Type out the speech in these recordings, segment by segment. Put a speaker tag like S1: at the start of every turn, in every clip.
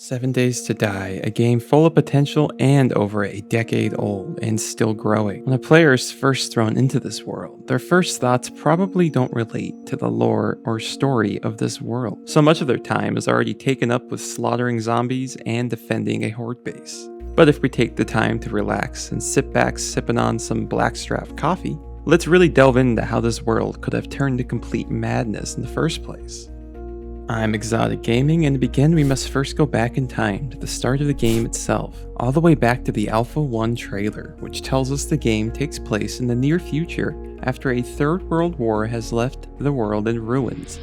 S1: Seven Days to Die, a game full of potential and over a decade old and still growing. When a player is first thrown into this world, their first thoughts probably don't relate to the lore or story of this world. So much of their time is already taken up with slaughtering zombies and defending a horde base. But if we take the time to relax and sit back sipping on some Blackstrap coffee, let's really delve into how this world could have turned to complete madness in the first place. I'm Exotic Gaming, and to begin we must first go back in time to the start of the game itself, all the way back to the Alpha 1 trailer, which tells us the game takes place in the near future after a third world war has left the world in ruins.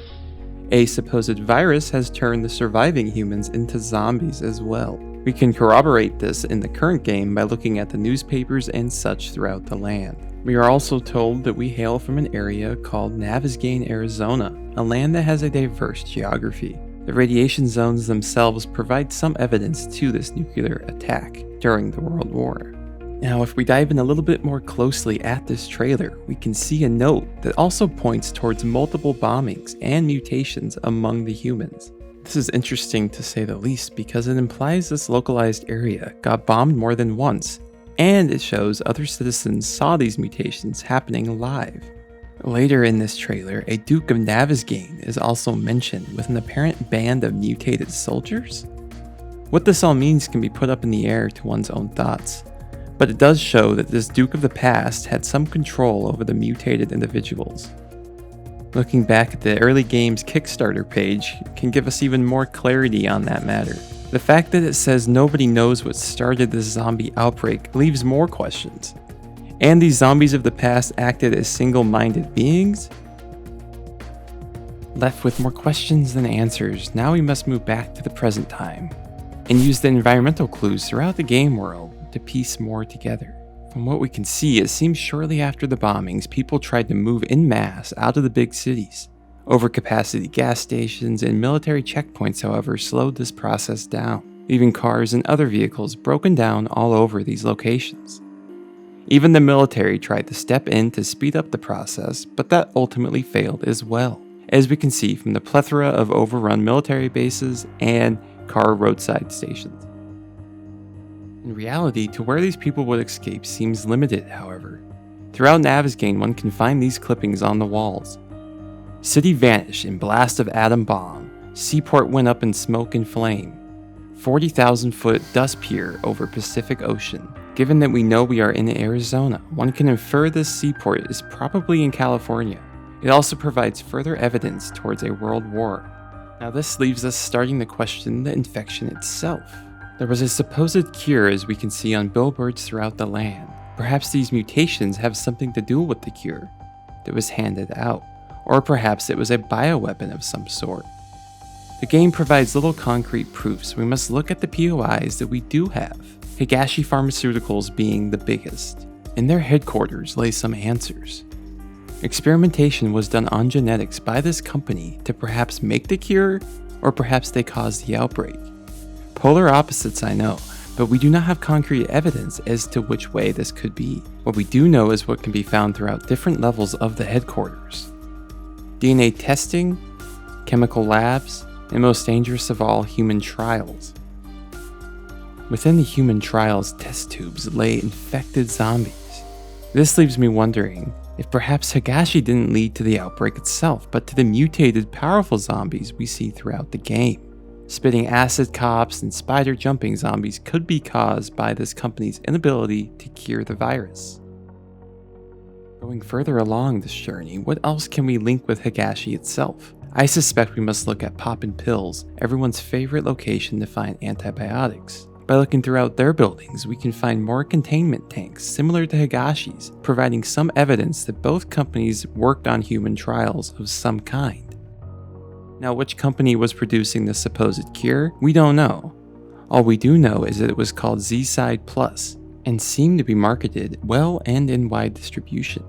S1: A supposed virus has turned the surviving humans into zombies as well. We can corroborate this in the current game by looking at the newspapers and such throughout the land. We are also told that we hail from an area called Navezgane, Arizona, a land that has a diverse geography. The radiation zones themselves provide some evidence to this nuclear attack during the World War. Now, if we dive in a little bit more closely at this trailer, we can see a note that also points towards multiple bombings and mutations among the humans. This is interesting to say the least because it implies this localized area got bombed more than once, and it shows other citizens saw these mutations happening live. Later in this trailer, a Duke of Navezgane is also mentioned with an apparent band of mutated soldiers. What this all means can be put up in the air to one's own thoughts, but it does show that this Duke of the past had some control over the mutated individuals. Looking back at the early game's Kickstarter page can give us even more clarity on that matter. The fact that it says nobody knows what started this zombie outbreak leaves more questions. And these zombies of the past acted as single-minded beings? Left with more questions than answers, now we must move back to the present time and use the environmental clues throughout the game world to piece more together. From what we can see, it seems shortly after the bombings, people tried to move en masse out of the big cities. Overcapacity gas stations and military checkpoints, however, slowed this process down, leaving cars and other vehicles broken down all over these locations. Even the military tried to step in to speed up the process, but that ultimately failed as well, as we can see from the plethora of overrun military bases and car roadside stations. In reality, to where these people would escape seems limited, however. Throughout Navezgane, one can find these clippings on the walls. City vanished in blast of atom bomb. Seaport went up in smoke and flame. 40,000 foot dust pier over Pacific Ocean. Given that we know we are in Arizona, one can infer this seaport is probably in California. It also provides further evidence towards a world war. Now this leaves us starting to question the infection itself. There was a supposed cure, as we can see on billboards throughout the land. Perhaps these mutations have something to do with the cure that was handed out. Or perhaps it was a bioweapon of some sort. The game provides little concrete proof, so we must look at the POIs that we do have, Higashi Pharmaceuticals being the biggest. In their headquarters lay some answers. Experimentation was done on genetics by this company to perhaps make the cure, or perhaps they caused the outbreak. Polar opposites, I know, but we do not have concrete evidence as to which way this could be. What we do know is what can be found throughout different levels of the headquarters. DNA testing, chemical labs, and most dangerous of all, human trials. Within the human trials test tubes lay infected zombies. This leaves me wondering if perhaps Higashi didn't lead to the outbreak itself, but to the mutated powerful zombies we see throughout the game. Spitting acid cops and spider jumping zombies could be caused by this company's inability to cure the virus. Going further along this journey, what else can we link with Higashi itself? I suspect we must look at Poppin' Pills, everyone's favorite location to find antibiotics. By looking throughout their buildings, we can find more containment tanks similar to Higashi's, providing some evidence that both companies worked on human trials of some kind. Now, which company was producing the supposed cure? We don't know. All we do know is that it was called Z-Side Plus, and seemed to be marketed well and in wide distribution.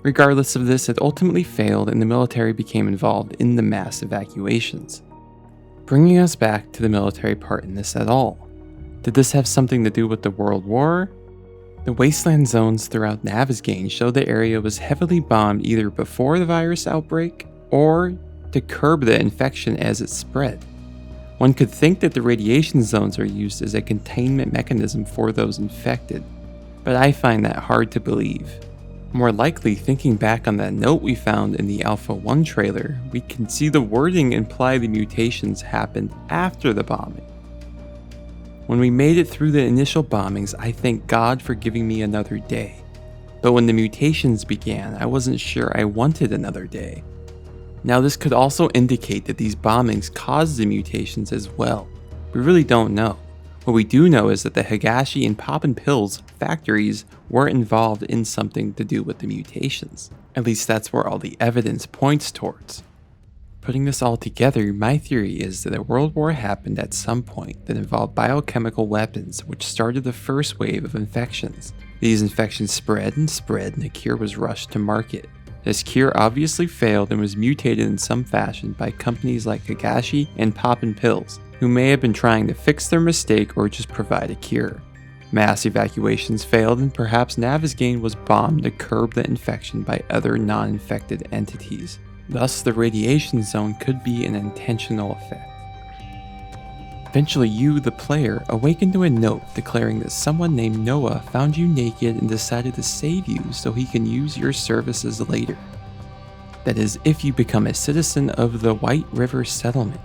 S1: Regardless of this, it ultimately failed and the military became involved in the mass evacuations. Bringing us back to the military part in this at all. Did this have something to do with the World War? The wasteland zones throughout Navezgane show the area was heavily bombed either before the virus outbreak or to curb the infection as it spread. One could think that the radiation zones are used as a containment mechanism for those infected, but I find that hard to believe. More likely, thinking back on that note we found in the Alpha 1 trailer, we can see the wording imply the mutations happened after the bombing. When we made it through the initial bombings, I thank God for giving me another day. But when the mutations began, I wasn't sure I wanted another day. Now this could also indicate that these bombings caused the mutations as well. We really don't know. What we do know is that the Higashi and Poppin' Pills factories were involved in something to do with the mutations. At least that's where all the evidence points towards. Putting this all together, my theory is that a world war happened at some point that involved biochemical weapons, which started the first wave of infections. These infections spread and a cure was rushed to market. This cure obviously failed and was mutated in some fashion by companies like Higashi and Poppin' Pills, who may have been trying to fix their mistake or just provide a cure. Mass evacuations failed and perhaps Navezgane was bombed to curb the infection by other non-infected entities. Thus, the radiation zone could be an intentional effect. Eventually you, the player, awaken to a note declaring that someone named Noah found you naked and decided to save you so he can use your services later. That is, if you become a citizen of the White River Settlement.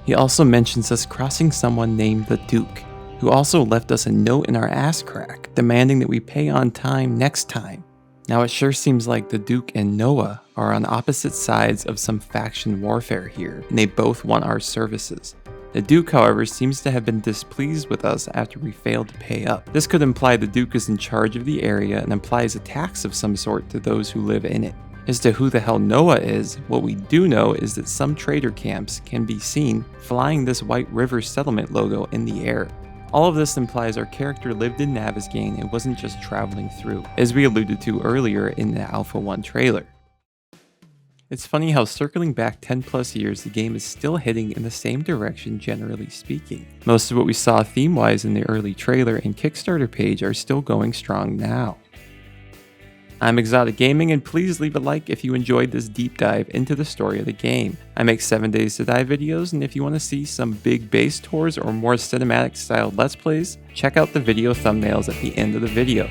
S1: He also mentions us crossing someone named the Duke, who also left us a note in our ass crack demanding that we pay on time next time. Now it sure seems like the Duke and Noah are on opposite sides of some faction warfare here, and they both want our services. The Duke, however, seems to have been displeased with us after we failed to pay up. This could imply the Duke is in charge of the area and implies a tax of some sort to those who live in it. As to who the hell Noah is, what we do know is that some trader camps can be seen flying this White River Settlement logo in the air. All of this implies our character lived in Navezgane and wasn't just traveling through, as we alluded to earlier in the Alpha 1 trailer. It's funny how circling back 10 plus years, the game is still heading in the same direction generally speaking. Most of what we saw theme-wise in the early trailer and Kickstarter page are still going strong now. I'm Exotic Gaming, and please leave a like if you enjoyed this deep dive into the story of the game. I make 7 Days to Die videos, and if you want to see some big base tours or more cinematic styled let's plays, check out the video thumbnails at the end of the video.